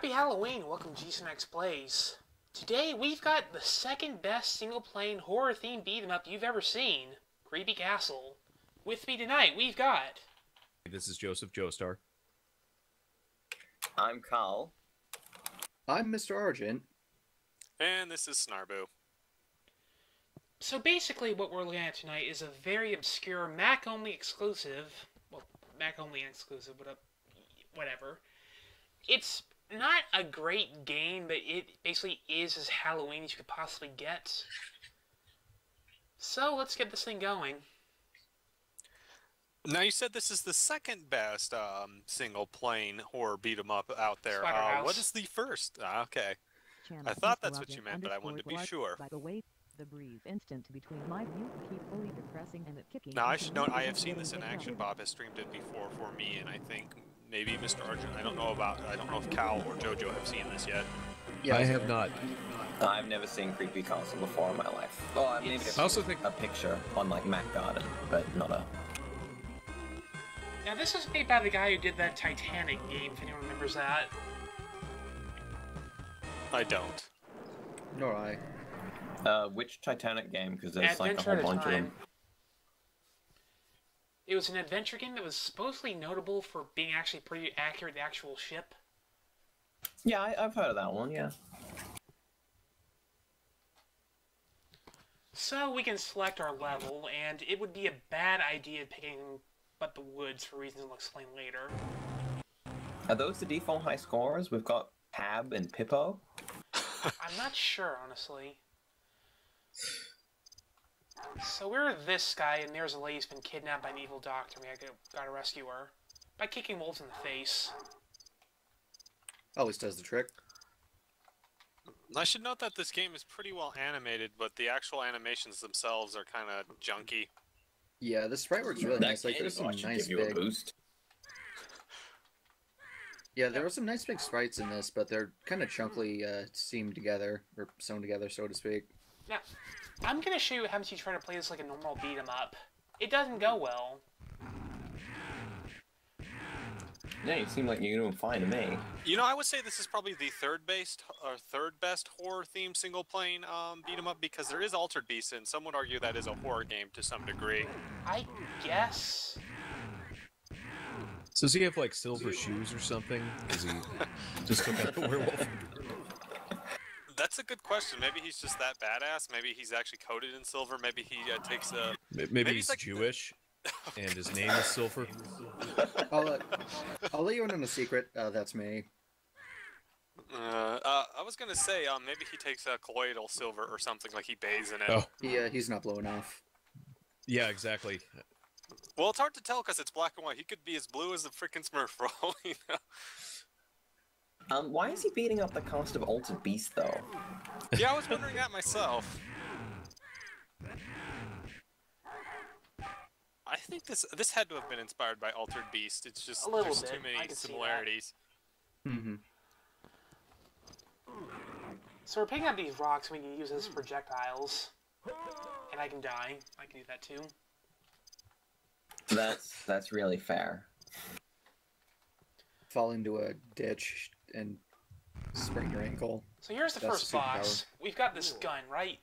Happy Halloween! Welcome to GC9x Plays. Today we've got the second best single-playing horror-themed beat-em-up you've ever seen, Creepy Castle. With me tonight we've got... This is Joestar. I'm Carl. I'm Mr. Argent. And this is Snarboo. So basically what we're looking at tonight is a very obscure Mac-only exclusive, well, Mac-only exclusive, but whatever. It's not a great game, but it basically is as Halloween as you could possibly get. So let's get this thing going. Now you said this is the second best single-playing horror beat-em-up out there. What is the first? Okay. I thought that's what you meant, but I wanted to be sure. By the way, the brief instant between my view keep fully depressing and it kicking. Now I should note I have seen this in action. Bob has streamed it before for me, and I think maybe Mr. Argent. I don't know if Cal or JoJo have seen this yet. Yeah, I have not. I've never seen Creepy Castle before in my life. Well, maybe I also think a picture on like Mac Garden, but not a. Now this was made by the guy who did that Titanic game, if anyone remembers that. I don't. Nor I. Which Titanic game? Because there's Adventure like a whole bunch of them. It was an adventure game that was supposedly notable for being actually pretty accurate to the actual ship. Yeah, I've heard of that one, yeah. So we can select our level, and it would be a bad idea picking but the woods for reasons I'll explain later. Are those the default high scorers? We've got Pab and Pippo. I'm not sure, honestly. So we're this guy, and there's a lady who's been kidnapped by an evil doctor, and we gotta rescue her by kicking wolves in the face. Always does the trick. I should note that this game is pretty well animated, but the actual animations themselves are kind of junky. Yeah, the sprite works really nice. Like, there's some nice big... boost. Yeah, there were some nice big sprites in this, but they're kind of chunkily seamed together, or sewn together, so to speak. Now, I'm gonna show you what happens if you try to play this like a normal beat-em-up. It doesn't go well. Yeah, you seem like you're doing fine to me. You know, I would say this is probably the third best horror-themed single-playing beat-em-up because there is Altered Beast, and some would argue that is a horror game to some degree. I guess. So does he have like silver shoes or something? Does he just took out the werewolf? That's a good question. Maybe he's just that badass. Maybe he's actually coated in silver. Maybe he takes a... Maybe he's like Jewish, and his name is Silver. I'll let you in on a secret. That's me. I was gonna say, maybe he takes a colloidal silver or something, like he bathes in it. Oh. He's not blowing off. Yeah, exactly. Well, it's hard to tell because it's black and white. He could be as blue as the frickin' Smurf for all we know. Why is he beating up the cast of Altered Beast, though? Yeah, I was wondering that myself. I think this had to have been inspired by Altered Beast. It's just there's too many similarities. Mm-hmm. So we're picking up these rocks, and we can use them as projectiles. And I can die. I can do that too. That's really fair. Fall into a ditch and sprain your ankle. So here's the first boss. We've got this gun, right?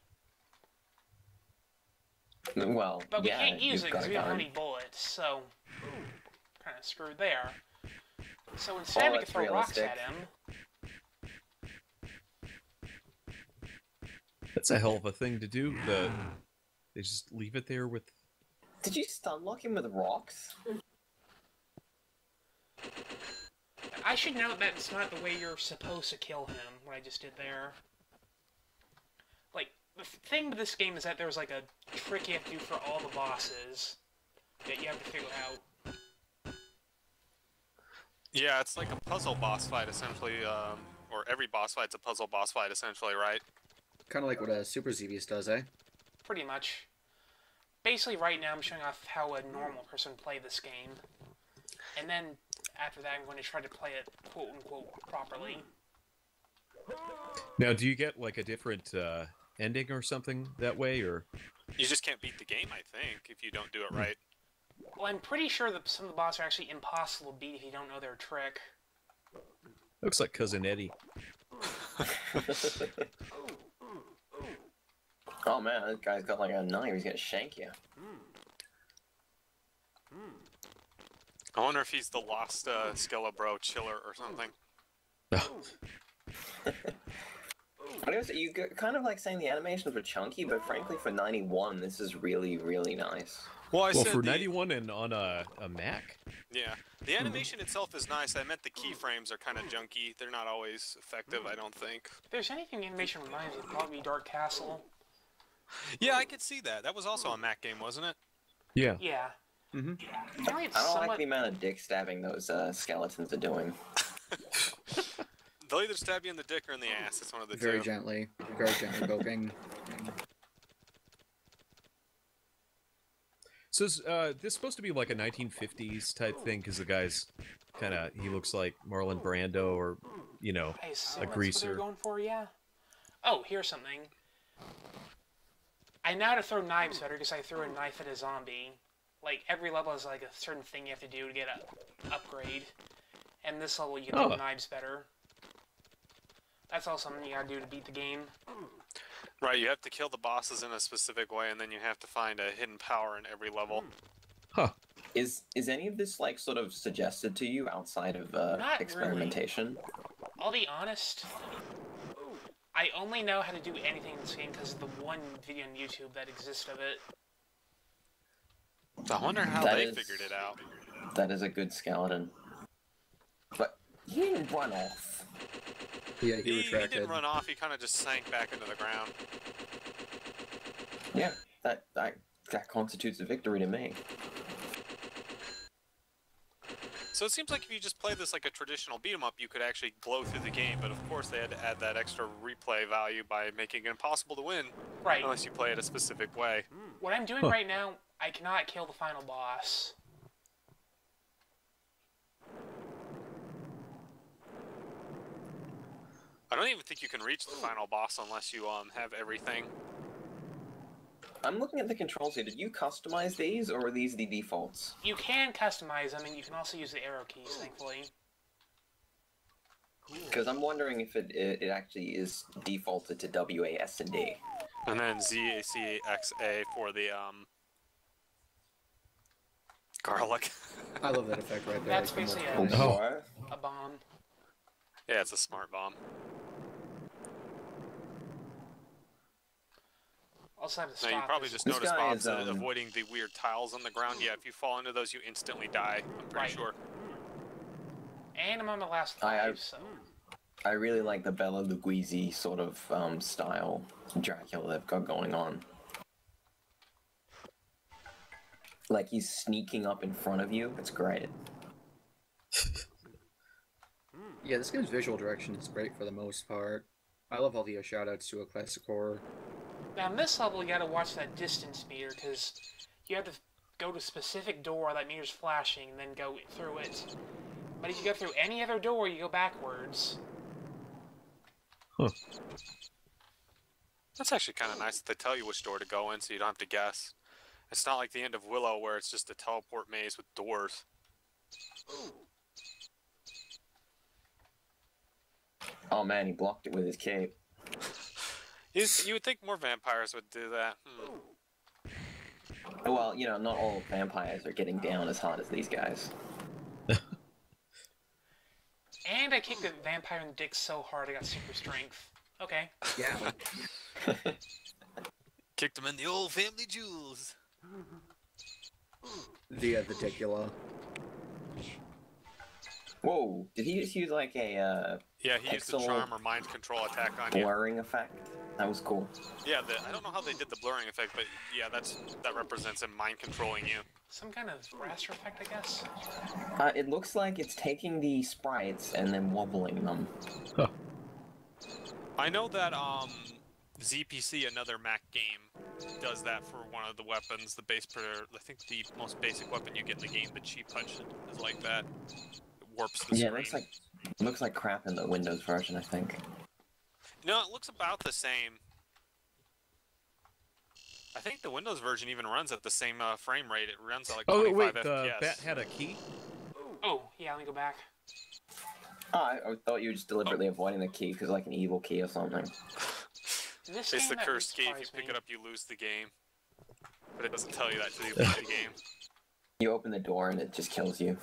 Well, but we yeah, can't use it because we don't have gun. any bullets, so kind of screwed there. So instead we can throw rocks at him. That's a hell of a thing to do. They just leave it there with... Did you stun lock him with rocks? I should note that it's not the way you're supposed to kill him, what I just did there. Like, the thing with this game is that there's like a trick you have to do for all the bosses that you have to figure out. Yeah, it's like a puzzle boss fight, essentially, or every boss fight's a puzzle boss fight, essentially, right? Kind of like what a Super Xevious does, eh? Pretty much. Basically, right now I'm showing off how a normal person play this game. And then, after that, I'm going to try to play it, quote-unquote, properly. Now, do you get, like, a different ending or something that way, or...? You just can't beat the game, I think, if you don't do it right. Well, I'm pretty sure that some of the bosses are actually impossible to beat if you don't know their trick. Looks like Cousin Eddie. Oh man, this guy's got like a knife. He's gonna shank you. I wonder if he's the lost Skelebro chiller or something. Anyways, you kind of like saying the animations were chunky, but frankly, for 91, this is really, really nice. Well, for 91 and on a Mac. Yeah, the animation itself is nice. I meant the keyframes are kind of junky. They're not always effective, I don't think. If there's anything animation reminds me, it'd probably be Dark Castle. Yeah, I could see that. That was also a Mac game, wasn't it? Yeah. Yeah. Mm-hmm. I don't like the amount of dick stabbing those skeletons are doing. They'll either stab you in the dick or in the ass. It's one of the Very two. gently poking. So is this supposed to be like a 1950s type thing? Because the guy's kind of, he looks like Marlon Brando or, you know, I assume a that's greaser. what they're going for, yeah. Oh, here's something. I know how to throw knives better because I threw a knife at a zombie. Like, every level has like a certain thing you have to do to get an upgrade. And this level you can throw knives better. That's all something you gotta do to beat the game. Right, you have to kill the bosses in a specific way, and then you have to find a hidden power in every level. Huh. Is any of this like sort of suggested to you outside of Not experimentation? Really. I'll be honest. I only know how to do anything in this game because of the one video on YouTube that exists of it. I wonder how they figured it out. That is a good skeleton. But he didn't run off. Yeah, He retracted. didn't run off, he kind of just sank back into the ground. Yeah, that constitutes a victory to me. So it seems like if you just play this like a traditional beat-em-up, you could actually blow through the game, but of course they had to add that extra replay value by making it impossible to win. Right. Unless you play it a specific way. What I'm doing right now, I cannot kill the final boss. I don't even think you can reach the final boss unless you have everything. I'm looking at the controls here. Did you customize these, or are these the defaults? You can customize them, and you can also use the arrow keys, thankfully. Because I'm wondering if it actually is defaulted to WAS and D. And then ZACXA for the garlic. I love that effect right there. That's basically a bomb. Yeah, it's a smart bomb. Also have to stop. Now, you probably just This noticed, guy Bob, is, avoiding the weird tiles on the ground. Yeah, if you fall into those, you instantly die. I'm pretty sure. And I'm on my last 5, so... I really like the Bela Lugosi sort of style Dracula they've got going on. Like he's sneaking up in front of you. It's great. Yeah, this game's visual direction is great for the most part. I love all the shoutouts to a classic horror. Now, in this level, you gotta watch that distance meter, because you have to go to a specific door that meter's flashing, and then go through it. But if you go through any other door, you go backwards. Huh. That's actually kind of nice that they tell you which door to go in so you don't have to guess. It's not like the end of Willow where it's just a teleport maze with doors. Oh man, he blocked it with his cape. You would think more vampires would do that. Well, you know, not all vampires are getting down as hard as these guys. And I kicked the vampire in the dick so hard I got super strength. Okay. Yeah. Kicked him in the old family jewels. The Dicula. Whoa, did he just use like a Yeah, he used the pixel charm or mind control attack on you. blurring effect? That was cool. Yeah, I don't know how they did the blurring effect, but yeah, that represents him mind controlling you. Some kind of raster effect, I guess? It looks like it's taking the sprites and then wobbling them. Huh. I know that ZPC, another Mac game, does that for one of the weapons. I think the most basic weapon you get in the game, the cheap punch, is like that. It warps the Yeah, screen. it looks like crap in the Windows version, I think. No, it looks about the same. I think the Windows version even runs at the same frame rate. It runs at like 25 wait, FPS. the bat had a key? Oh, yeah, let me go back. Oh, I thought you were just deliberately avoiding the key because like an evil key or something. This It's game, the that cursed key. If you surprised pick me. it up, you lose the game. But it doesn't tell you that till you leave the game. You open the door and it just kills you.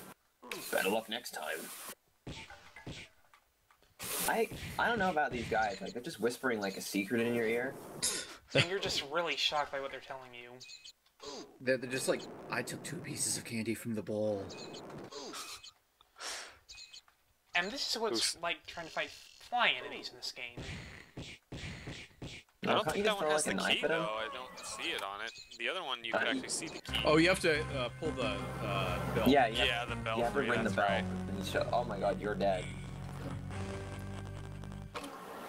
Better luck next time. I don't know about these guys. Like they're just whispering like a secret in your ear. And you're just really shocked by what they're telling you. They're just like, I took 2 pieces of candy from the bowl. And this is what's like trying to fight flying enemies in this game. I don't can't you think that just one throw, has the like, a knife key at 'em? though. I don't see it on it. The other one, you can actually see the key. Oh, you have to pull the bell. Yeah, Yeah, the bell. You have to free, ring the that's bell. right. And you show, oh my god, you're dead.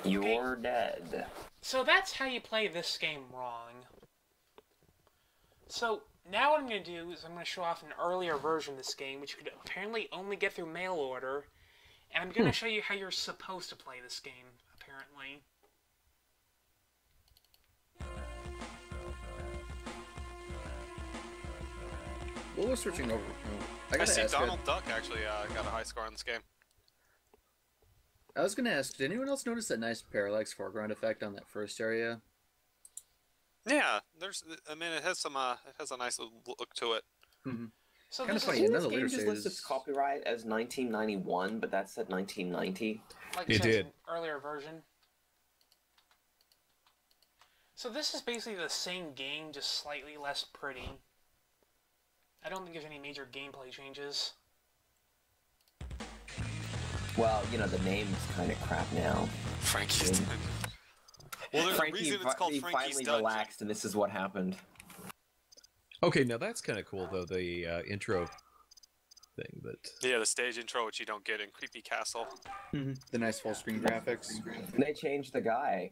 You're dead. So that's how you play this game wrong. So now what I'm going to do is I'm going to show off an earlier version of this game, which you could apparently only get through mail order. And I'm going to show you how you're supposed to play this game, apparently. While we're switching over, I I gotta see ask. Donald Duck actually got a high score on this game. I was gonna ask, did anyone else notice that nice parallax foreground effect on that first area? Yeah, I mean, it has a nice look to it. Mm-hmm. So Kinda this funny, is, Didn't another this game later just list its says- copyright as 1991, but that said 1990? like It says did. an earlier version. So this is basically the same game, just slightly less pretty. I don't think there's any major gameplay changes. Well, you know, the name's kind of crap now. Frankie's Dungeon. Well, there's a reason it's called he Frankie's finally Dungeon. relaxed, and this is what happened. Okay, now that's kind of cool though, the intro thing. But Yeah, the stage intro, which you don't get in Creepy Castle. Mm-hmm. The nice full screen graphics. They changed the guy.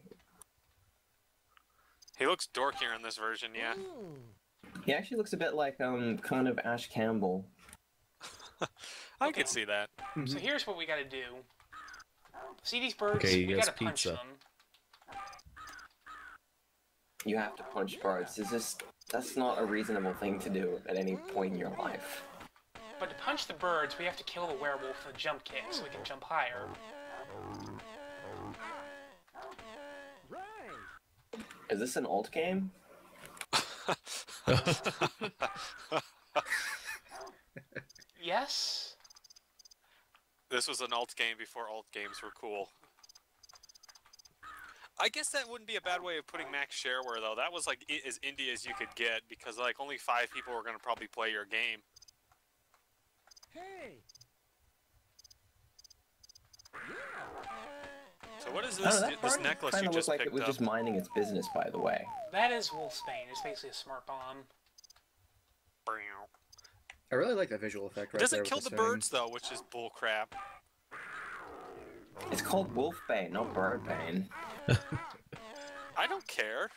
He looks dorkier in this version, yeah. He actually looks a bit like kind of Ash Campbell. I can see that. So here's what we gotta do. See these birds? Okay, he we has gotta punch pizza. them. You have to punch birds. That's not a reasonable thing to do at any point in your life. But to punch the birds, we have to kill the werewolf with a jump kick so we can jump higher. Is this an alt game? Yes? This was an alt game before alt games were cool. I guess that wouldn't be a bad way of putting max shareware, though. That was like as indie as you could get, because like only 5 people were going to probably play your game. So what is I don't this? know, that This bird necklace kind you of just looked like it picked was up? just minding its business, by the way. That is Wolfsbane. It's basically a smart bomb. I really like that visual effect It right doesn't there. kill with the the birds though, which is bullcrap. It's called Wolfbane, not Birdbane. I don't care.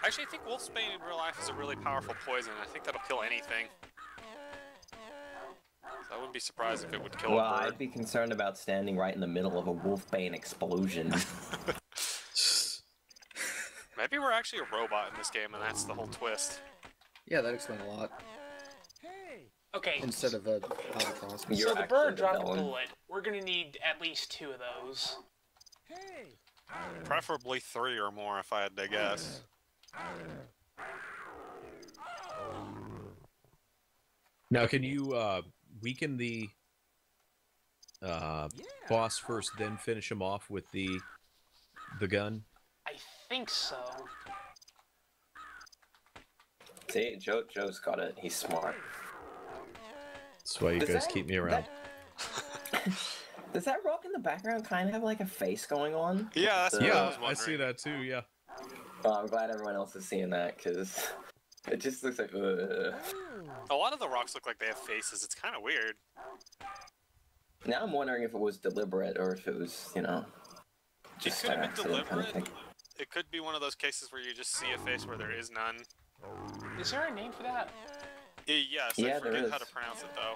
Actually, I think Wolfsbane in real life is a really powerful poison. I think that'll kill anything. So I wouldn't be surprised if it would kill Well, a bird. I'd be concerned about standing right in the middle of a Wolfbane explosion. Maybe we're actually a robot in this game, and that's the whole twist. Yeah, that explains a lot. Okay, Instead of a albatross. You're so the actually bird the dropped a villain. bullet. We're gonna need at least 2 of those. Preferably 3 or more, if I had to guess. now, can you weaken the boss first, then finish him off with the gun? I think so. See, Joe's got it. He's smart. That's why you Does guys that- keep me around. Does that rock in the background kind of have like a face going on? Yeah, that's what I Yeah, was I wondering. see that too. Yeah. Well, I'm glad everyone else is seeing that because it just looks like. Ugh. A lot of the rocks look like they have faces. It's kind of weird. Now I'm wondering if it was deliberate or if it was, you know, It just could an have been accident kind of deliberate. thing. It could be one of those cases where you just see a face where there is none. Is there a name for that? Yes, Yeah, I there forget how is. to pronounce it though.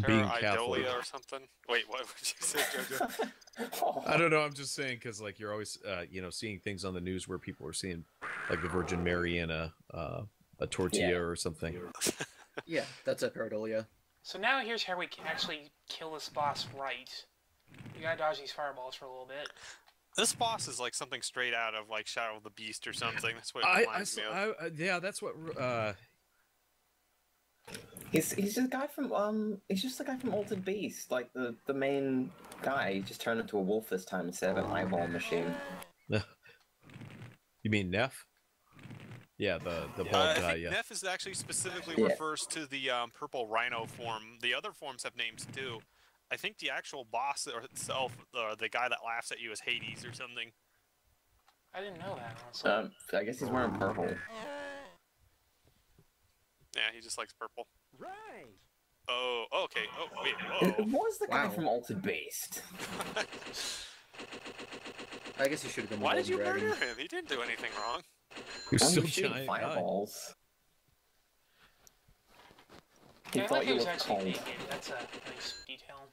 Being Catholic. Idolia or something. Wait, what would you say, Jojo? I don't know. I'm just saying because like you're always seeing things on the news where people are seeing like the Virgin Mary in a tortilla Yeah. or something. Yeah, that's a pareidolia. So now here's how we can actually kill this boss right. You gotta dodge these fireballs for a little bit. This boss is like something straight out of like Shadow of the Beast or something. That's what it reminds me of. yeah, that's what. He's just a guy from he's just the guy from Altered Beast, like the main guy. He just turned into a wolf this time instead of an eyeball machine. You mean Neff? Yeah, the bald I guy. think Yeah. Neff is actually specifically Yeah. refers to the purple rhino form. The other forms have names too. I think the actual boss itself, the guy that laughs at you, is Hades or something. I didn't know that, honestly. I guess he's wearing purple. Yeah, he just likes purple. Right. Oh, okay. Oh, wait. It was the guy Wow. from Altered Beast. I guess he should have been. Why the did you Golden murder Dragon. him? He didn't do anything wrong. He's Why are still you shooting giant guy. fireballs? He I thought like you he was were actually cold. naked. That's a nice detail.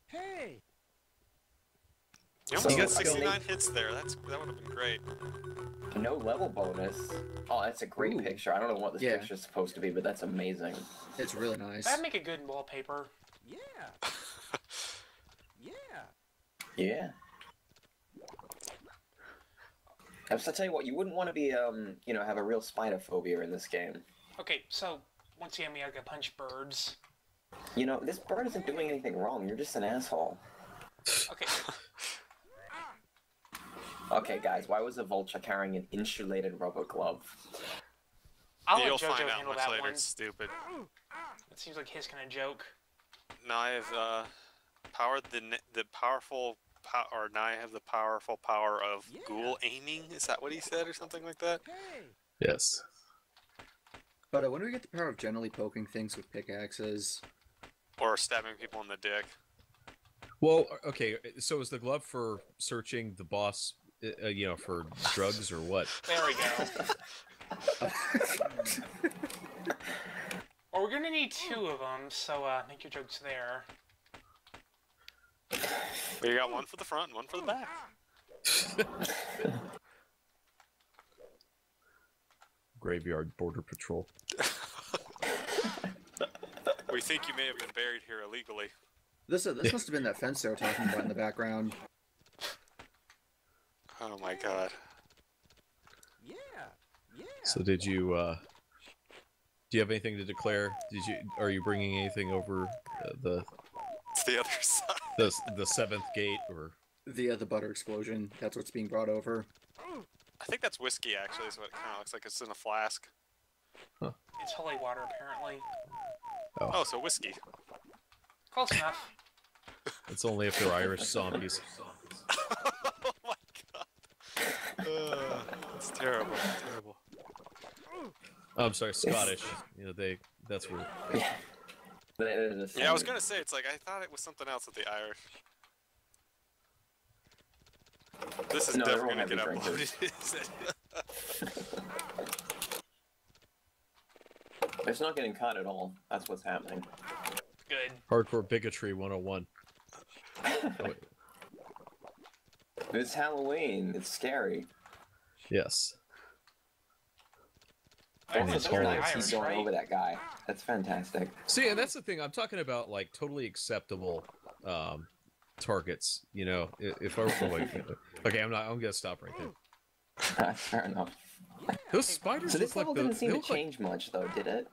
Hey. You So- only got So- 69 hits there. That would have been great. No level bonus. Oh, that's a great Ooh. picture. I don't know what this Yeah. picture's supposed to be, but that's amazing. It's really nice. That'd make a good wallpaper. Yeah. Yeah. Yeah. I tell you what, you wouldn't want to be, have a real spider phobia in this game. Okay, so once again we gotta go punch birds. You know, this bird isn't doing anything wrong. You're just an asshole. Okay, Okay, guys, why was a vulture carrying an insulated rubber glove? I'll let You'll JoJo find out handle much that later. one. It's stupid. It seems like his kind of joke. Now I have power the powerful or now I have the powerful power of Yeah. ghoul aiming. Is that what he said or something like that? Hey. Yes. But when do we get the power of generally poking things with pickaxes? Or stabbing people in the dick. Well, okay. So is the glove for searching the boss, for drugs or what? There we go. Or we're gonna need two of them, so make your jokes there. But you got one for the front and one for the back. Graveyard Border Patrol. We think you may have been buried here illegally. This must have been that fence they were talking about in the background. Oh my god. Yeah. Yeah. So did you? Do you have anything to declare? Are you bringing anything over the It's the other side. the seventh gate or? The butter explosion. That's what's being brought over. I think that's whiskey actually, is what it kind of looks like. It's in a flask. It's holy water, apparently. Oh, so whiskey. Close enough. It's only if they're Irish zombies. Oh my god. It's terrible. It's terrible. I'm sorry, Scottish. That's where. Yeah, I was gonna say, it's like, I thought it was something else with the Irish. This is No, definitely everyone gonna had get the uploaded. Is it? It's not getting cut at all. That's what's happening. Good. Hardcore bigotry 101. Oh, wait. It's Halloween. It's scary. Yes. I Also, think those you're knives Irish, keep going right? over that guy. That's fantastic. See, and that's the thing. I'm talking about like totally acceptable targets. If I were okay, I'm gonna stop right there. Fair enough. Those spiders So this look level like didn't seem to look like- change much, though, did it?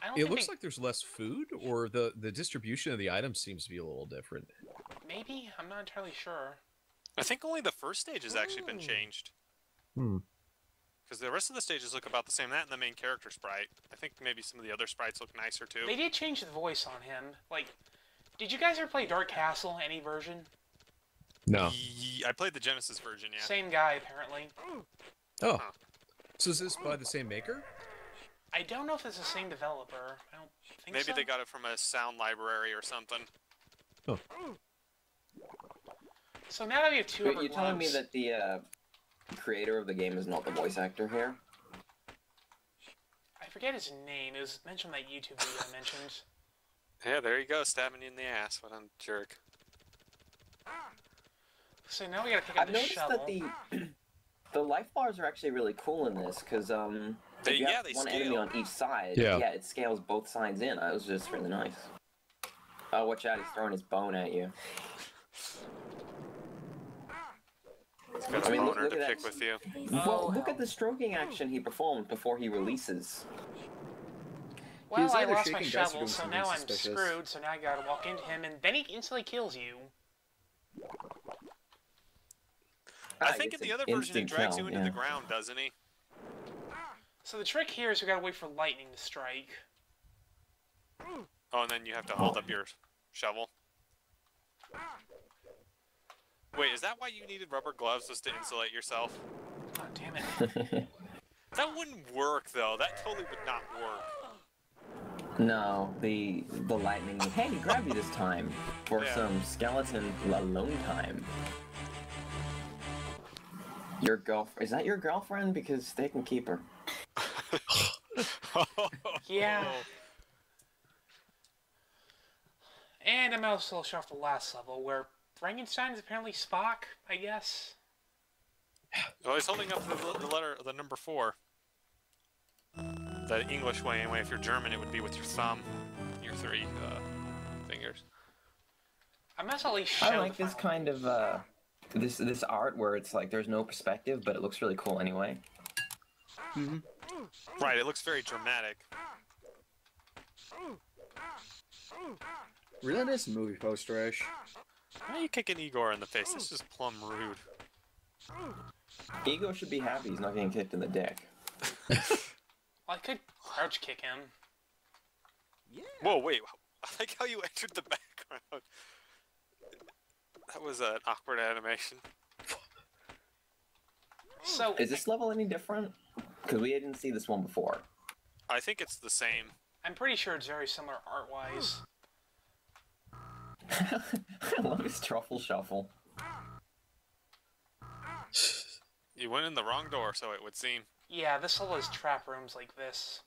I don't It think looks they- like there's less food, or the distribution of the items seems to be a little different. Maybe? I'm not entirely sure. I think only the first stage has actually been changed. Hmm. Because the rest of the stages look about the same. That and the main character sprite. I think maybe some of the other sprites look nicer too. They did change the voice on him. Like, did you guys ever play Dark Castle, any version? No. I played the Genesis version, yeah. Same guy, apparently. Oh. So is this by the same maker? I don't know if it's the same developer. I don't think Maybe so. they got it from a sound library or something. So now that we have two Wait, other you're telling me gloves- that the creator of the game is not the voice actor here? I forget his name. It was mentioned in that YouTube video I mentioned. Yeah, there you go, stabbing you in the ass. What a jerk. So now we gotta pick up I've the noticed shovel. that The life bars are actually really cool in this because if you have they one scale. enemy on each side, Yeah. it scales both sides in. That was just really nice. Oh, watch out! He's throwing his bone at you. It's got I mean, boner look to at pick that. with you. Well, look hell. at the stroking action he performed before he releases. He was Well, I either lost my shaking dice or shovel, doing so something now I'm suspicious. screwed, so now I gotta walk into him, and then he instantly kills you. I Ah, think in it's the an other version he instant drags kill, you into yeah. the ground, doesn't he? So the trick here is we gotta wait for lightning to strike. Oh, and then you have to hold up your shovel. Wait, is that why you needed rubber gloves, just to insulate yourself? Oh, damn it. That wouldn't work, though. That totally would not work. No, the lightning. Hey, he grabbed you this time for Yeah. some skeleton alone time. Your girlfriend, is that your girlfriend? Because they can keep her. Yeah. And I'm also show off the last level, where Frankenstein is apparently Spock, I guess. Well, he's holding up the letter, the number 4. The English way, anyway. If you're German, it would be with your thumb, your 3 fingers. I must at least show I like the this final- kind of this art where it's like there's no perspective, but it looks really cool anyway. Right, it looks very dramatic. Really nice movie poster-ish. Why are you kicking Igor in the face? This is plumb rude. Ego should be happy he's not getting kicked in the dick. Well, I could crouch kick him. Yeah. Whoa, wait. I like how you entered the background. That was an awkward animation. So, Is this level any different? Because we didn't see this one before. I think it's the same. I'm pretty sure it's very similar art-wise. I love his truffle shuffle. You went in the wrong door, so it would seem. Yeah, this level has trap rooms like this.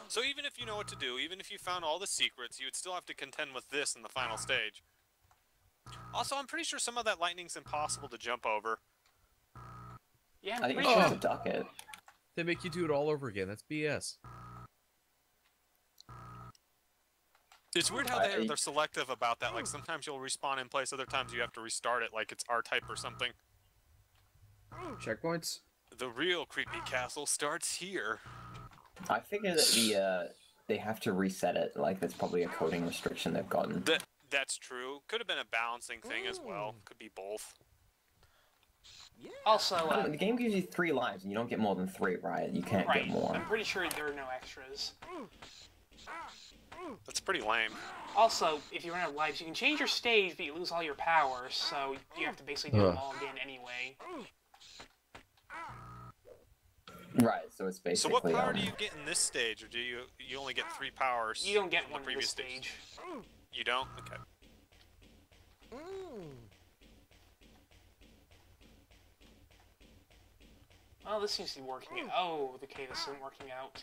So even if you know what to do, even if you found all the secrets, you would still have to contend with this in the final stage. Also, I'm pretty sure some of that lightning's impossible to jump over. Yeah, I'm I think pretty you're sure. supposed to duck it. They make you do it all over again. That's BS. It's weird how they're selective about that. Like, sometimes you'll respawn in place, other times you have to restart it like it's R-type or something. Checkpoints? The real creepy castle starts here. I figure that they have to reset it. Like that's probably a coding restriction they've gotten. That's true. Could have been a balancing thing as well. Could be both. Yeah. Also, The game gives you 3 lives, and you don't get more than 3, right? You can't right, get more. I'm pretty sure there are no extras. That's pretty lame. Also, if you run out of lives, you can change your stage, but you lose all your powers, so you have to basically do them all again anyway. Right, so it's So basically. what power do you get in this stage, or do you only get 3 powers? You don't get in one the in this previous stage. You don't? Okay. Oh, this seems to be working out. Oh, okay, this isn't working out.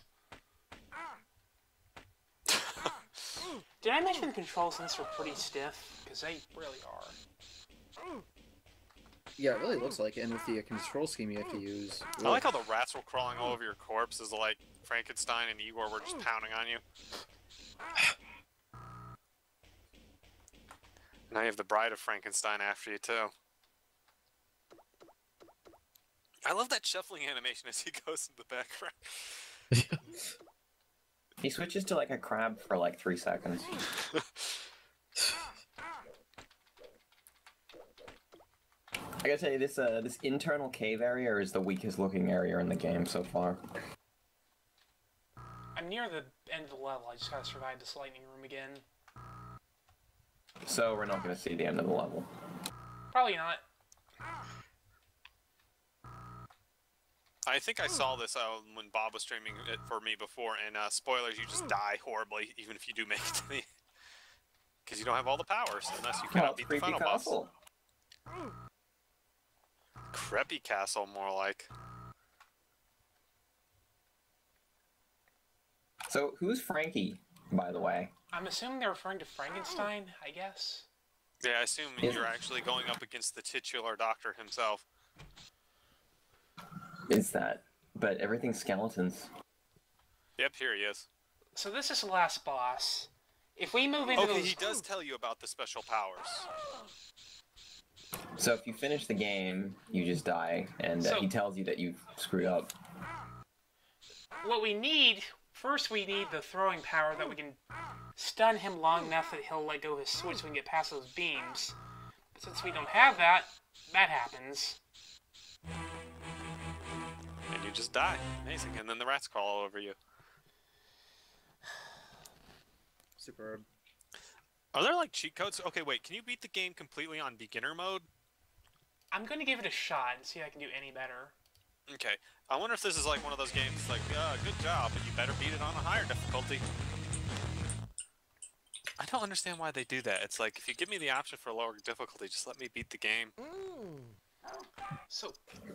Did I mention the controls in this are pretty stiff? Because they really are. Yeah, it really looks like it, and with the control scheme you have to use. I like how the rats were crawling all over your corpse as like Frankenstein and Igor were just pounding on you. Now you have the Bride of Frankenstein after you too. I love that shuffling animation as he goes in the background. He switches to like a crab for like 3 seconds. I gotta say, this internal cave area is the weakest looking area in the game so far. I'm near the end of the level. I just gotta survive this lightning room again. So we're not gonna see the end of the level. Probably not. I think I saw this when Bob was streaming it for me before, and spoilers, you just die horribly, even if you do make it to the... Because you don't have all the powers, unless you Well, cannot it's beat the creepy final boss. castle. Creepy castle, more like. So who's Frankie, by the way? I'm assuming they're referring to Frankenstein, I guess. Yeah, I assume you're actually going up against the titular doctor himself. Is that? But everything's skeletons. Yep, here he is. So this is the last boss. If we move into Okay, those... he does tell you about the special powers. So if you finish the game, you just die, and So- he tells you that you screwed up. What we need... First, we need the throwing power that we can stun him long enough that he'll let go of his switch so we can get past those beams. But since we don't have that, that happens. And you just die. Amazing. And then the rats crawl all over you. Superb. Are there like cheat codes? Okay, wait. Can you beat the game completely on beginner mode? I'm going to give it a shot and see if I can do any better. Okay. I wonder if this is like one of those games like, good job, but you better beat it on a higher difficulty. I don't understand why they do that. It's like, if you give me the option for a lower difficulty, just let me beat the game. So,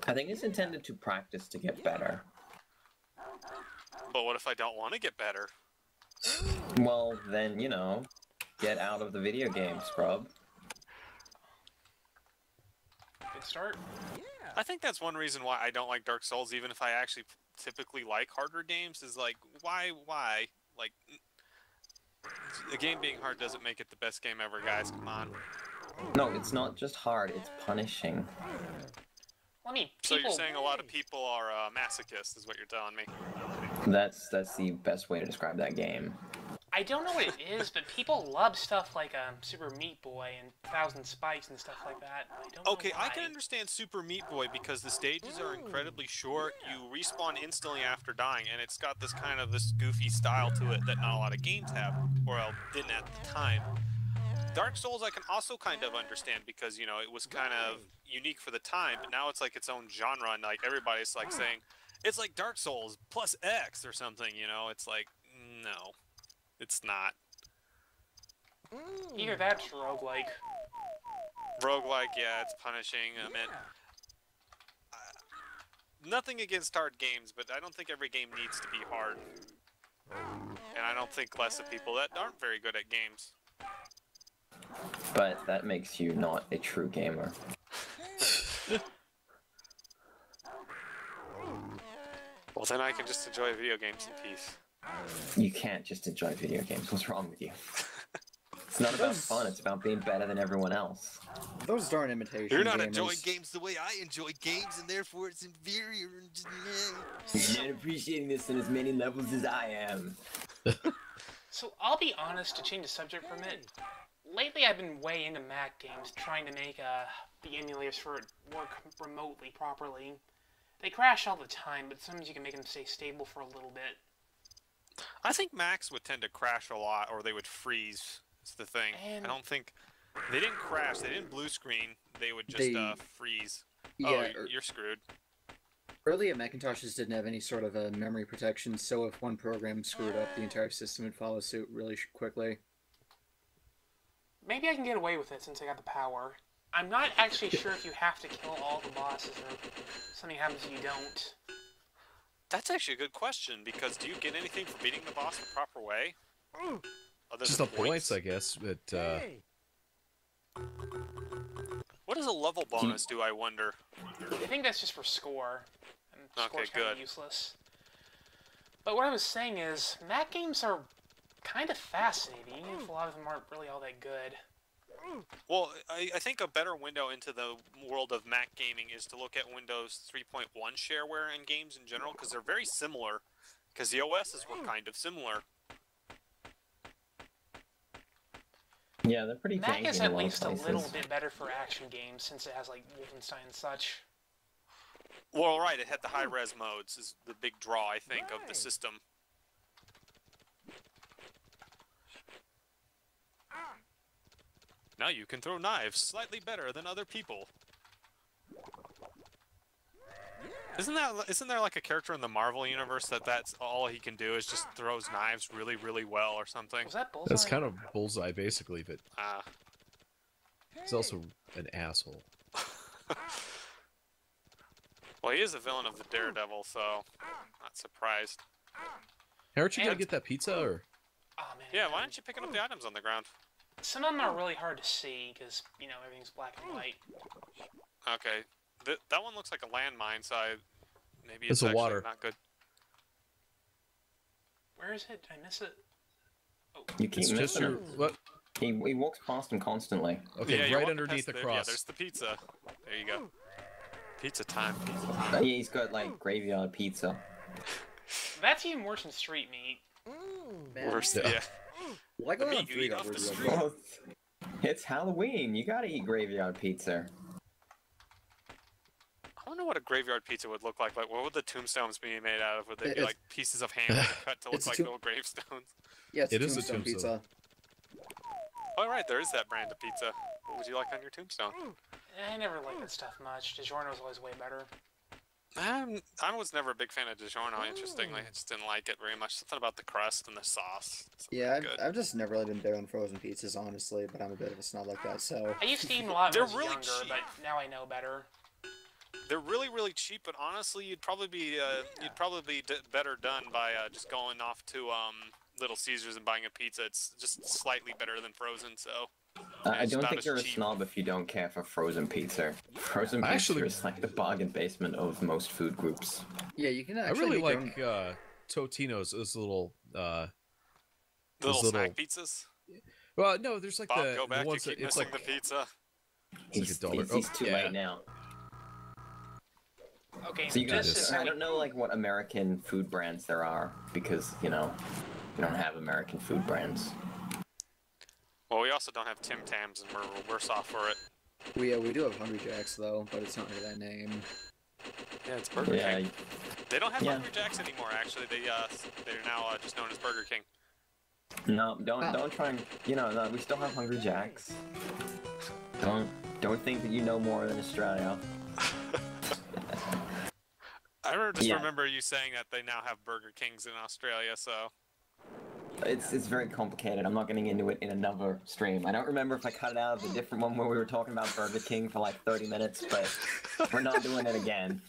I think it's intended to practice to get better. But what if I don't want to get better? Well, then, you know, get out of the video game, scrub. good start. I think that's one reason why I don't like Dark Souls, even if I actually typically like harder games, is like, why? Like, the game being hard doesn't make it the best game ever, guys. Come on. No, it's not just hard, it's punishing. I mean, So people... you're saying a lot of people are masochists, is what you're telling me? That's the best way to describe that game. I don't know what it is, but people love stuff like Super Meat Boy and Thousand Spikes and stuff like that. I don't know Okay, why. I can understand Super Meat Boy because the stages are incredibly short. You respawn instantly after dying, and it's got this kind of this goofy style to it that not a lot of games have, or didn't at the time. Dark Souls I can also kind of understand because, you know, it was kind of unique for the time, but now it's like its own genre, and like everybody's like saying, it's like Dark Souls plus X or something, you know? It's like, no, it's not. Either that's roguelike. Roguelike, yeah, it's punishing. I mean, nothing against hard games, but I don't think every game needs to be hard. And I don't think less of people that aren't very good at games. But that makes you not a true gamer. Well, then I can just enjoy video games in peace. You can't just enjoy video games. What's wrong with you? It's not about fun, it's about being better than everyone else. Those darn imitation You're not gamers. enjoying games the way I enjoy games, and therefore it's inferior. You're not appreciating this on as many levels as I am. So I'll be honest, to change the subject for a minute. Lately I've been way into Mac games, trying to make the emulators for it work remotely properly. They crash all the time, but sometimes you can make them stay stable for a little bit. I think Macs would tend to crash a lot, or they would freeze. That's the thing. And- I don't think they didn't crash. They didn't blue screen. They would just They- freeze. Yeah, Oh, you're screwed. earlier Macintoshes didn't have any sort of a memory protection, so if one program screwed up, the entire system would follow suit really quickly. Maybe I can get away with it since I got the power. I'm not actually sure if you have to kill all the bosses or something happens and you don't. That's actually a good question, because do you get anything for beating the boss the proper way? Other Just than the points, I guess. But what does a level bonus do, I wonder? I think that's just for score. And score's Okay, kind of good. useless. But what I was saying is, Mac games are kind of fascinating, even if a lot of them aren't really all that good. Well, I think a better window into the world of Mac gaming is to look at Windows 3.1 shareware and games in general, because they're very similar, because the OSs were kind of similar. Yeah, they're pretty Mac janky is in a at lot of least a places. little bit better for action games, since it has like Wolfenstein and such. Well, right, it had the high-res modes, is the big draw, I think, of the system. Now you can throw knives slightly better than other people. Isn't there like a character in the Marvel universe that's all he can do is just throws knives really, really well or something? Was that Bullseye? that's kind of Bullseye, basically. But Ah. he's also an asshole. Well, he is a villain of the Daredevil, so not surprised. Hey, aren't you gonna And- get that pizza? Or Oh man. Yeah, why aren't you picking up the items on the ground? Some of them are really hard to see because, you know, everything's black and white. Okay. That one looks like a landmine, so maybe It's it's a actually water. not good. Where is it? Did I miss it? Oh, You keep It's just missing your him. what? He walks past him constantly. Okay, Yeah, you're right walking underneath the past cross. Yeah, there's the pizza. There you go. Pizza time. Pizza Yeah, time. he's got like graveyard pizza. that's even worse than street meat. Man, Worse. Yeah. Yeah. Why The go on meat you 3 eat got off the really street. ugly? Well, it's Halloween. You gotta eat graveyard pizza. I wonder what a graveyard pizza would look like. Like, what would the tombstones be made out of? Would they be It's- like pieces of ham that are cut to look It's a like tomb- little gravestones? Yeah, it's It a is a tombstone tombstone. pizza. Oh, right, there is that brand of pizza. What would you like on your tombstone? I never liked that stuff much. DiGiorno's always way better. I was never a big fan of DiGiorno, interestingly. I just didn't like it very much. Something about the crust and the sauce. Something Yeah, good. I've just never really been big on frozen pizzas, honestly, but I'm a bit of a snob like that, so... I used to eat them a lot when They're I was really younger, cheap. but now I know better. They're really, really cheap, but honestly, you'd probably be better done by just going off to Little Caesars and buying a pizza. It's just slightly better than frozen, so... I it's don't about think as you're a cheap. snob if you don't care for frozen pizza. Frozen pizza Actually- is like the bargain basement of most food groups. Yeah, you can I actually really make your own- like Totino's. Those little. Little those snack pizzas. Well, no, there's like Bob, the go back. You ones keep that it's missing like the pizza. He's $1. he's too Yeah. late now. Okay, So you this guys, is I don't know like what American food brands there are because you know we don't have American food brands. Well, we also don't have Tim Tams, and we're worse off for it. we do have Hungry Jacks, though, but it's not under that name. Yeah, it's Burger Yeah, King. They don't have Yeah. Hungry Jacks anymore. Actually, they're now just known as Burger King. no, don't try and no, we still have Hungry Jacks. Don't think that you know more than Australia. I Yeah. remember you saying that they now have Burger Kings in Australia. So It's very complicated. I'm not getting into it in another stream. I don't remember if I cut it out of the different one where we were talking about Burger King for like 30 minutes, but we're not doing it again.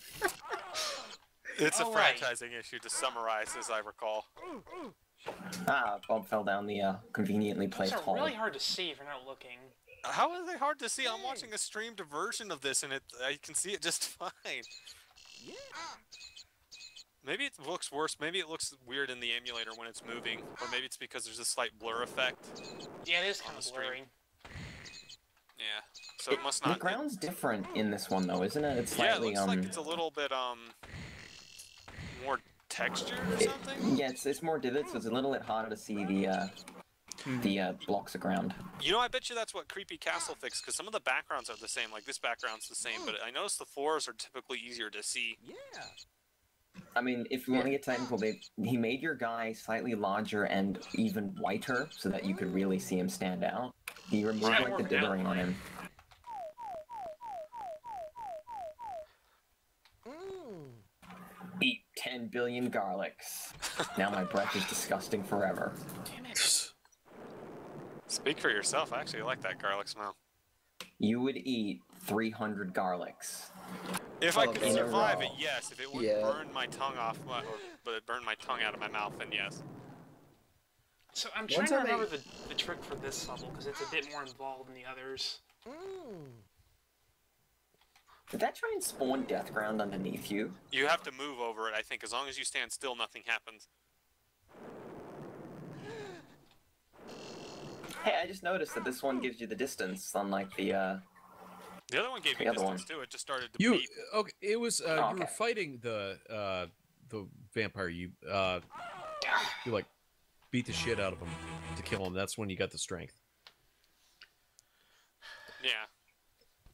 it's a Alright. franchising issue, to summarize, as I recall. Ah, Bob fell down the conveniently Those placed are hole. really hard to see if you're not looking. How are they hard to see? I'm watching a streamed version of this, and I can see it just fine. Maybe it looks worse. Maybe it looks weird in the emulator when it's moving, or maybe it's because there's a slight blur effect. Yeah, it is kind On of the stream. blurry. Yeah, so it must not. The ground's different in this one though, isn't it? It's Yeah, it slightly looks like it's a little bit more textured or something. yeah, it's more divots, so it's a little bit harder to see the blocks of ground. You know, I bet you that's what Creepy Castle fixed, because some of the backgrounds are the same. Like this background's the same, but I noticed the floors are typically easier to see. Yeah. I mean, if you want to get technical, he made your guy slightly larger and even whiter so that you could really see him stand out. He removed Right. like the dithering on him. Eat 10 billion garlics. Now my breath is disgusting forever. Damn it. Speak for yourself. I actually like that garlic smell. You would eat 300 garlics. If I Oh, could in a survive row. it, yes. If it wouldn't Yeah. burn my tongue off, but it burned my tongue out of my mouth, then yes. So I'm One trying to time remember the trick for this level because it's a bit more involved than the others. Did that try and spawn death ground underneath you? You have to move over it, I think. As long as you stand still, nothing happens. Hey, I just noticed that this one gives you the distance, unlike the, The other one gave me The other distance one. too. It just started to You beep. okay? It was you okay. were fighting the vampire. You like beat the shit out of him to kill him. That's when you got the strength. Yeah.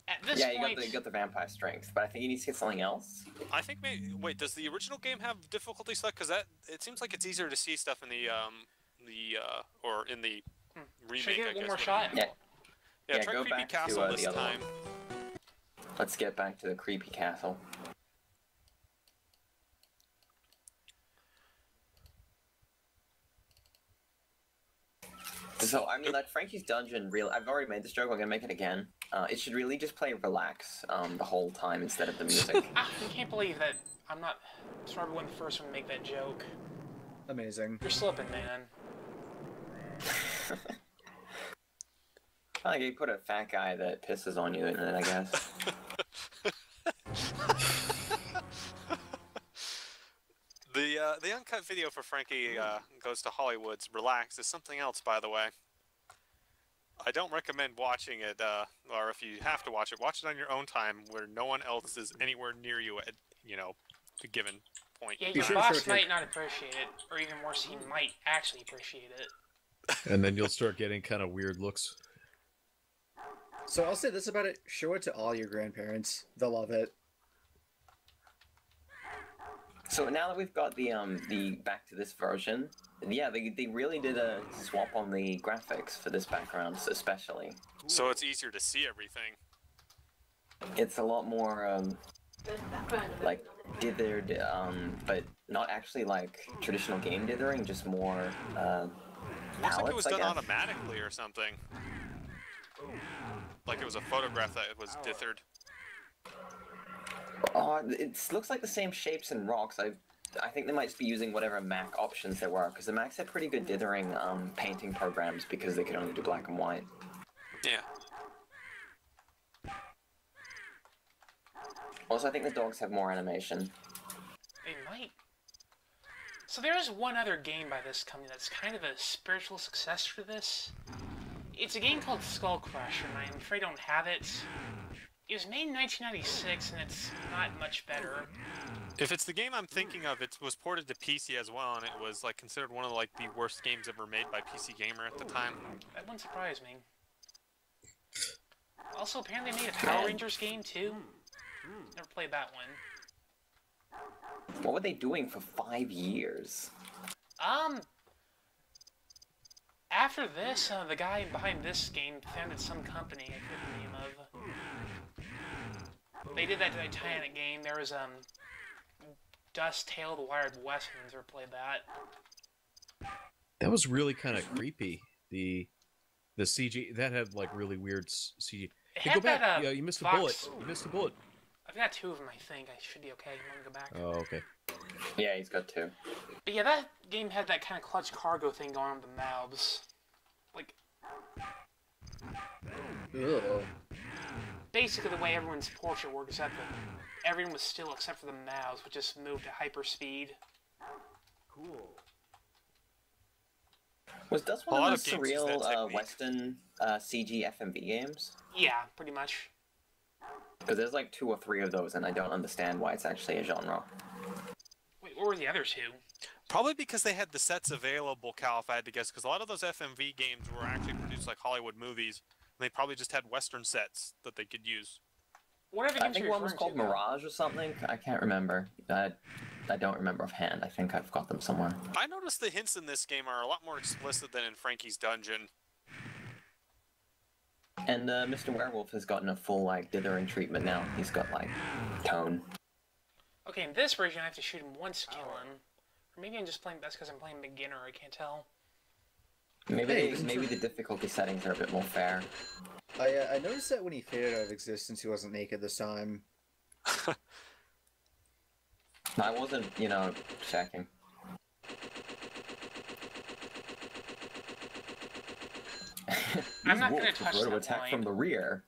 At this yeah, point, you got the vampire strength, but I think you need to get something else. I think maybe. Wait, does the original game have difficulty select? Because it seems like it's easier to see stuff in the remake. should I give I it one guess, more whatever. shot? Yeah, Yeah, Yeah, try go Creepy back to, Castle the this other time. let's get back to the creepy castle. So, I mean, like, Frankie's Dungeon, I've already made this joke, I'm gonna make it again. It should really just play relax the whole time instead of the music. I can't believe that I'm not. Snarboo wasn't the first one to make that joke. Amazing. You're slipping, man. Like you put a fat guy that pisses on you in it, I guess. The uncut video for Frankie Goes to Hollywood's Relax is something else, by the way. I don't recommend watching it, or if you have to watch it on your own time where no one else is anywhere near you at, a given point. Yeah, your boss might not appreciate it, or even worse, he might actually appreciate it. And then you'll start getting kind of weird looks. So I'll say this about it: show it to all your grandparents; they'll love it. So now that we've got the back to this version, yeah, they really did a swap on the graphics for this background, especially. So it's easier to see everything. It's a lot more like dithered, but not actually like traditional game dithering, just more Looks like it was done guess. automatically or something. Like it was a photograph that was dithered. Oh, it looks like the same shapes and rocks. I think they might be using whatever Mac options there were, because the Macs had pretty good dithering painting programs because they could only do black and white. Yeah. Also, I think the dogs have more animation. They might. So there is one other game by this company that's kind of a spiritual successor to this. It's a game called Skull Crusher, and I'm afraid I don't have it. It was made in 1996, and it's not much better. If it's the game I'm thinking of, it was ported to PC as well, and it was like considered one of like the worst games ever made by PC Gamer at the time. That wouldn't surprise me. Also, apparently they made a Power Rangers game too. Never played that one. What were they doing for 5 years? After this, the guy behind this game founded some company I forget the name of. They did that Titanic game. There was Dust-Tailed Wired Westerns. Never played that. That was really kind of creepy. The CG that had like really weird CG. Hey, go back. Yeah, you missed a bullet. You missed a bullet. I've got 2 of them, I think. I should be okay. I'm gonna go back. Oh, okay. Yeah, he's got 2. But yeah, that game had that kind of clutch cargo thing going on with the mouths. Like, Ugh. basically the way everyone's portrait worked is that everyone was still except for the mouths, which just moved at hyper speed. Cool. Was Dust one of those surreal Western CG FMV games? Yeah, pretty much. Because there's like 2 or 3 of those, and I don't understand why it's actually a genre. Wait, what were the other 2? Probably because they had the sets available, Cal, if I had to guess, because a lot of those FMV games were actually produced like Hollywood movies, and they probably just had Western sets that they could use. What other games I think one was called Mirage or something. I can't remember. I don't remember offhand. I think I've got them somewhere. I noticed the hints in this game are a lot more explicit than in Frankie's Dungeon. And Mr. Werewolf has gotten a full like dithering treatment now. He's got like tone. Okay, in this version I have to shoot him once to kill him. Or maybe I'm just playing, that's because I'm playing beginner, I can't tell. Maybe the difficulty settings are a bit more fair. I noticed that when he faded out of existence, he wasn't naked this time. I wasn't, checking. I'm not going to touch prefer to that attack line. from the rear.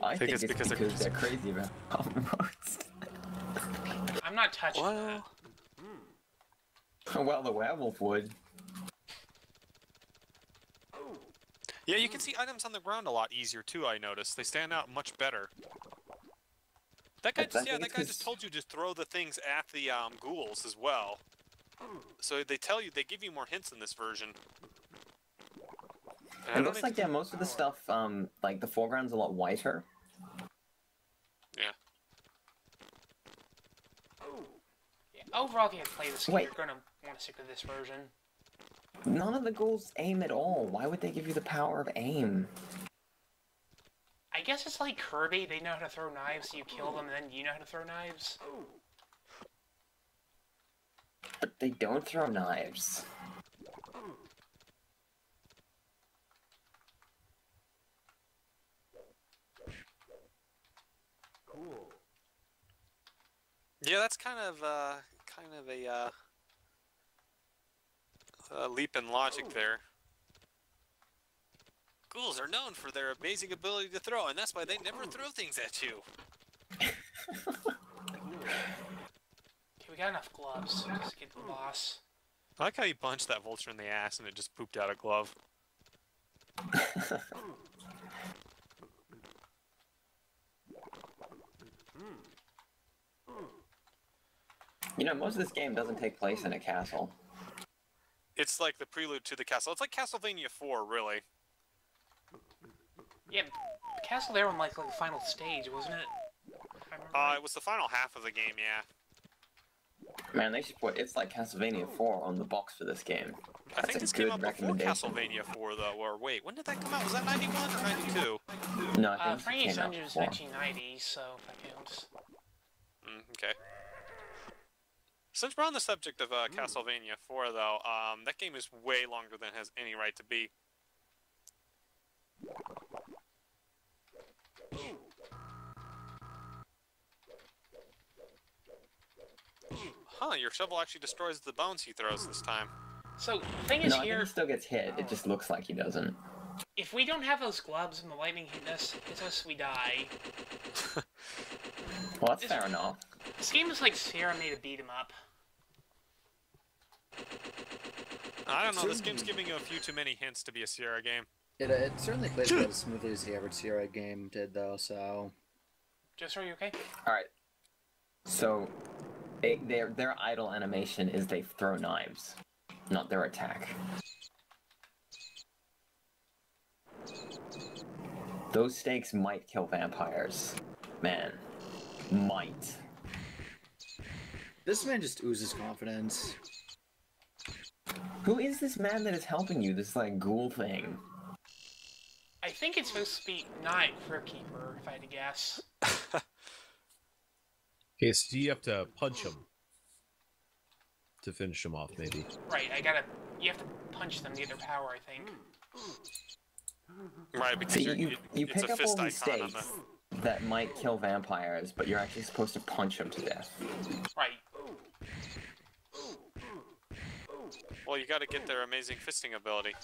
I think it's because they're crazy about roads. I'm not touching that. Well, the werewolf would. Yeah, you can see items on the ground a lot easier too, I noticed. They stand out much better. That guy just told you to throw the things at the ghouls as well. So they give you more hints in this version. It looks like, yeah, most of the stuff, like the foreground's a lot whiter. Yeah. Overall, if you play this game, you're going to want to stick with this version. None of the ghouls aim at all. Why would they give you the power of aim? I guess it's like Kirby. They know how to throw knives, so you kill them, and then you know how to throw knives. But they don't throw knives. Cool. Yeah, that's kind of a leap in logic there. Ghouls are known for their amazing ability to throw, and that's why they never throw things at you. Okay, we got enough gloves just to get to the boss. I like how you punched that vulture in the ass and it just pooped out a glove. You know, most of this game doesn't take place in a castle. It's like the prelude to the castle. It's like Castlevania 4, really. Yeah, the castle there was like the final stage, wasn't it? If I remember right. It was the final half of the game, yeah. Man, they should put It's Like Castlevania 4 on the box for this game. I think That's this a came good out before recommendation. Castlevania 4, though. Or wait, when did that come out? Was that 91 or 92? No, I think it Frankie's came out Dungeon is before. 1990, so if that counts. Okay. Since we're on the subject of Castlevania 4, though, that game is way longer than it has any right to be. Huh, your shovel actually destroys the bones he throws this time. So, the thing is No, I think here, he still gets hit. It just looks like he doesn't. if we don't have those gloves and the lightning hits us, we die. Well, that's fair enough. This game is like Sierra made a beat 'em up. I don't know, this game's giving you a few too many hints to be a Sierra game. It certainly plays about as smoothly as the average Sierra game did, though, so... Joestar, are you okay? Alright. So, their idle animation is they throw knives, not their attack. Those stakes might kill vampires. Man. Might. This man just oozes confidence. Who is this man that is helping you, this, like, ghoul thing? I think it's supposed to be not Crypt Keeper, if I had to guess. Okay, so you have to punch him to finish him off, maybe. Right, you have to punch them to get their power, I think. Right, because So you it's pick a up all fist these icon on stakes that might kill vampires, but you're actually supposed to punch them to death. Right. Well, you gotta get their amazing fisting ability.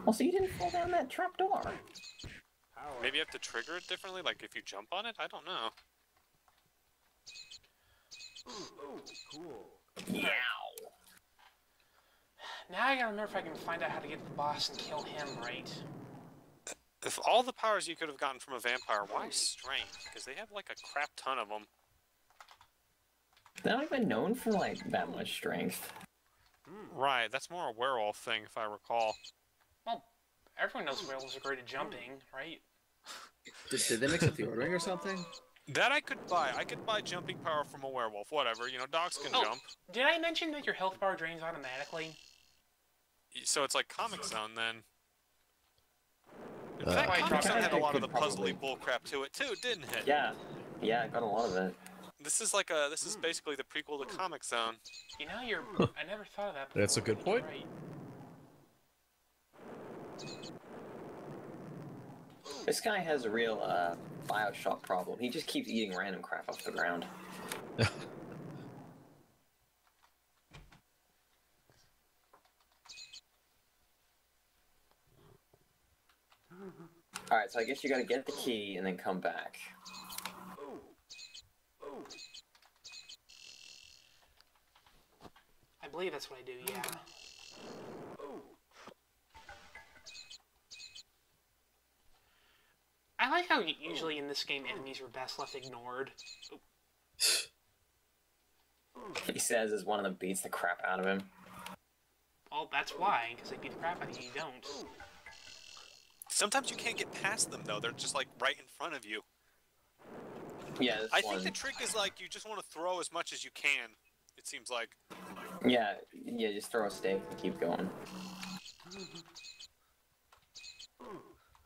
Well, so you didn't fall down that trapdoor. Maybe you have to trigger it differently, like if you jump on it? I don't know. Cool. Yeah. Now I gotta remember if I can find out how to get to the boss and kill him right. If all the powers you could have gotten from a vampire, why strength? Because they have like a crap ton of them. They're not even known for, like, that much strength. Right, that's more a werewolf thing, if I recall. Well, everyone knows werewolves are great at jumping, right? Did they mix up the ordering or something? That I could buy. I could buy jumping power from a werewolf. Whatever, you know, dogs can jump. Did I mention that your health bar drains automatically? So it's like Comic Zone then. In Uh, fact, I Comic Zone think had a it lot of could the puzzly probably- bullcrap to it too, didn't it? Yeah. Yeah, I got a lot of it. This is basically the prequel to Comic Zone. You know, I never thought of that before. That's a good point. Right. This guy has a real, Bioshock problem. He just keeps eating random crap off the ground. Alright, so I guess you gotta get the key and then come back. I believe that's what I do, yeah. I like how usually in this game enemies are best left ignored. He says as one of them beats the crap out of him. Well, that's why, because they beat the crap out of you, you don't. Sometimes you can't get past them though. They're just like right in front of you. Yeah, this I one. think the trick is like you just want to throw as much as you can. It seems like. Yeah, just throw a stake and keep going.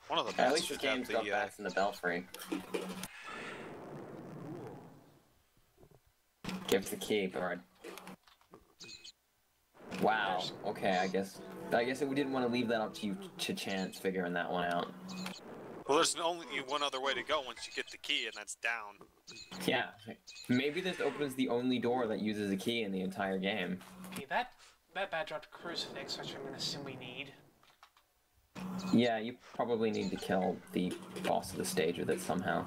One of the At best least the should have game's got the, bats in the belfry. Give the key, Bard. Wow. Okay, I guess we didn't want to leave that up to you to chance figuring that one out. Well, there's only one other way to go once you get the key, and that's down. Yeah. Maybe this opens the only door that uses a key in the entire game. Okay, that bad dropped a crucifix, which I'm gonna assume we need. Yeah, you probably need to kill the boss of the stage with it somehow.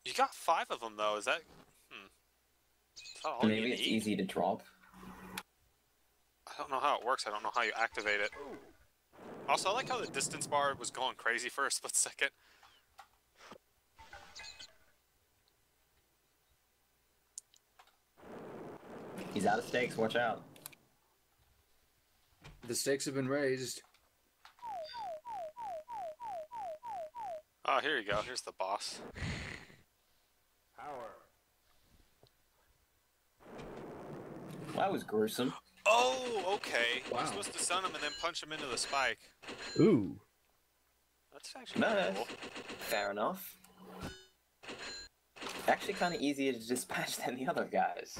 You got 5 of them, though. Is that... Is that all Maybe you it's need? easy to drop. I don't know how it works. I don't know how you activate it. Also, I like how the distance bar was going crazy for a split second. He's out of stakes, watch out. The stakes have been raised. Oh, here you go. Here's the boss. Power. That was gruesome. Oh, okay. Wow. You're supposed to stun him and then punch him into the spike. Ooh. That's actually No, cool. fair enough. Actually kind of easier to dispatch than the other guys.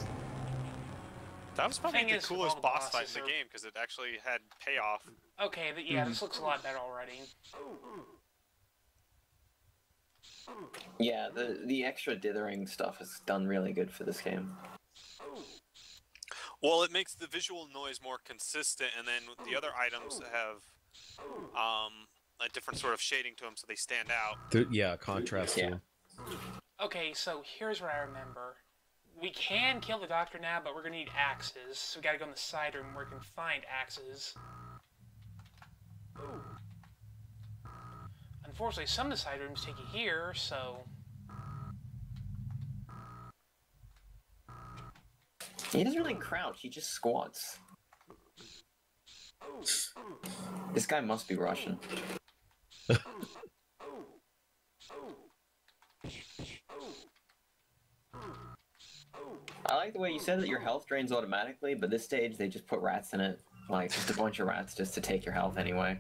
That was probably Thing the is, all coolest the boss fight bosses in the are- game because it actually had payoff. Okay, yeah, this looks a lot better already. Yeah, the extra dithering stuff is done really good for this game. Well, it makes the visual noise more consistent, and then the other items have a different sort of shading to them, so they stand out. Yeah, contrast Yeah. to them. Okay, so here's what I remember. We can kill the doctor now, but we're gonna need axes. So we gotta go in the side room where we can find axes. Unfortunately, some of the side rooms take you here, so... He doesn't really crouch, he just squats. This guy must be Russian. I like the way you said that your health drains automatically, but this stage they just put rats in it. Like, just a bunch of rats just to take your health anyway.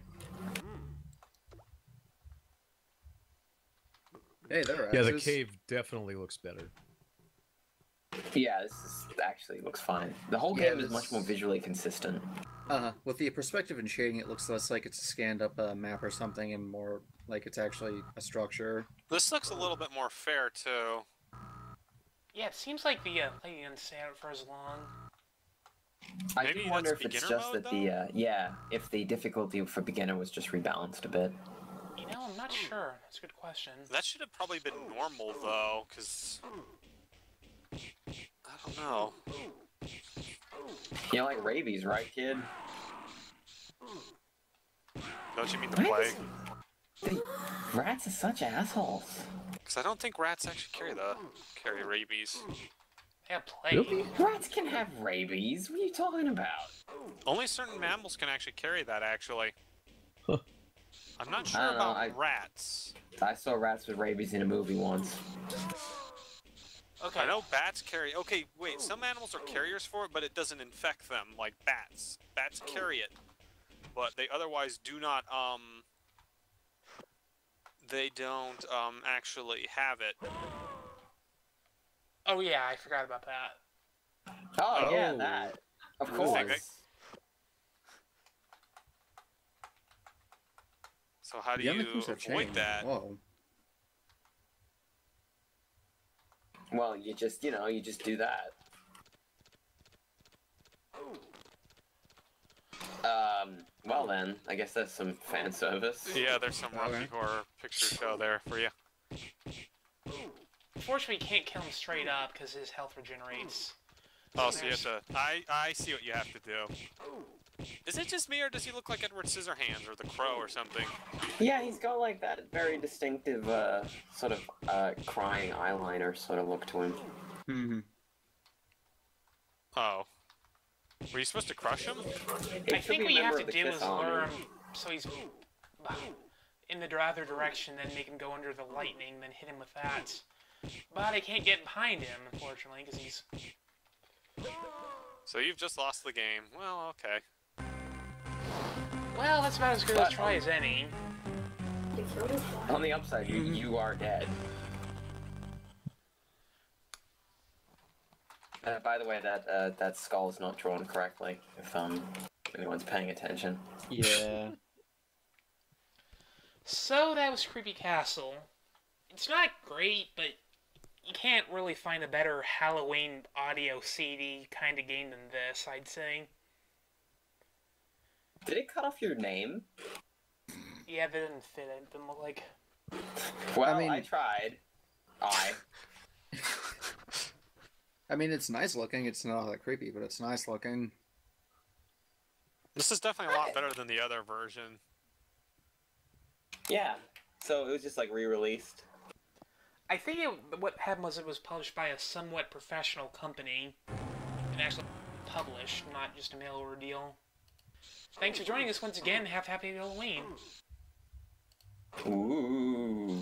Hey, there are Yeah, the axes. cave definitely looks better. Yeah, actually looks fine. The whole Yeah, game is much this- more visually consistent. With the perspective and shading, it looks less like it's a scanned up map or something, and more like it's actually a structure. This looks a little bit more fair, too. Yeah, it seems like the lady didn't stay out for as long. I Maybe do wonder that's if it's beginner just mode, that if the difficulty for beginner was just rebalanced a bit. You know, I'm not sure. That's a good question. That should have probably been normal, though, because... I don't know. You know, like rabies, right, kid? Don't you mean the What? plague? The rats are such assholes. Because I don't think rats actually carry rabies. Yeah, plague. Really? Rats can have rabies. What are you talking about? Only certain mammals can actually carry that, actually. Huh. I'm not sure I don't know, about rats. I saw rats with rabies in a movie once. Okay. I know bats carry... Okay, wait, some animals are carriers for it, but it doesn't infect them, like bats. Bats carry it, but they otherwise do not, They don't, actually have it. Oh yeah, I forgot about that. Oh, yeah, Oh. that. Of Ooh. course. So how do The you mechanics have avoid changed. that? Whoa. Well, you just do that. Well then, I guess that's some fan service. Yeah, there's some Okay. Rocky Horror Picture Show there for you. Unfortunately, you can't kill him straight up because his health regenerates. Oh, so you have to... I see what you have to do. Is it just me, or does he look like Edward Scissorhands or the Crow or something? Yeah, he's got like that very distinctive, sort of, crying eyeliner sort of look to him. Mm-hmm. Oh. Were you supposed to crush him? It I could think be what a you have member to of the do Kiss is Army. lure him so he's in the other direction, then make him go under the lightning, then hit him with that. But I can't get behind him, unfortunately, because he's... So you've just lost the game. Well, okay. Well, that's about as good a try as any. On the upside, you are dead. By the way, that skull is not drawn correctly, if anyone's paying attention. Yeah. So that was Creepy Castle. It's not great, but you can't really find a better Halloween audio CD kind of game than this, I'd say. Did it cut off your name? Yeah, that didn't fit. It didn't look like... Well, I mean- I tried. I mean, it's nice looking. It's not all that creepy, but it's nice looking. This is definitely a lot better than the other version. Yeah. So it was just like re-released. I think what happened was it was published by a somewhat professional company and actually published, not just a mail order deal. Thanks for joining us once again. Have a happy Halloween. Ooh.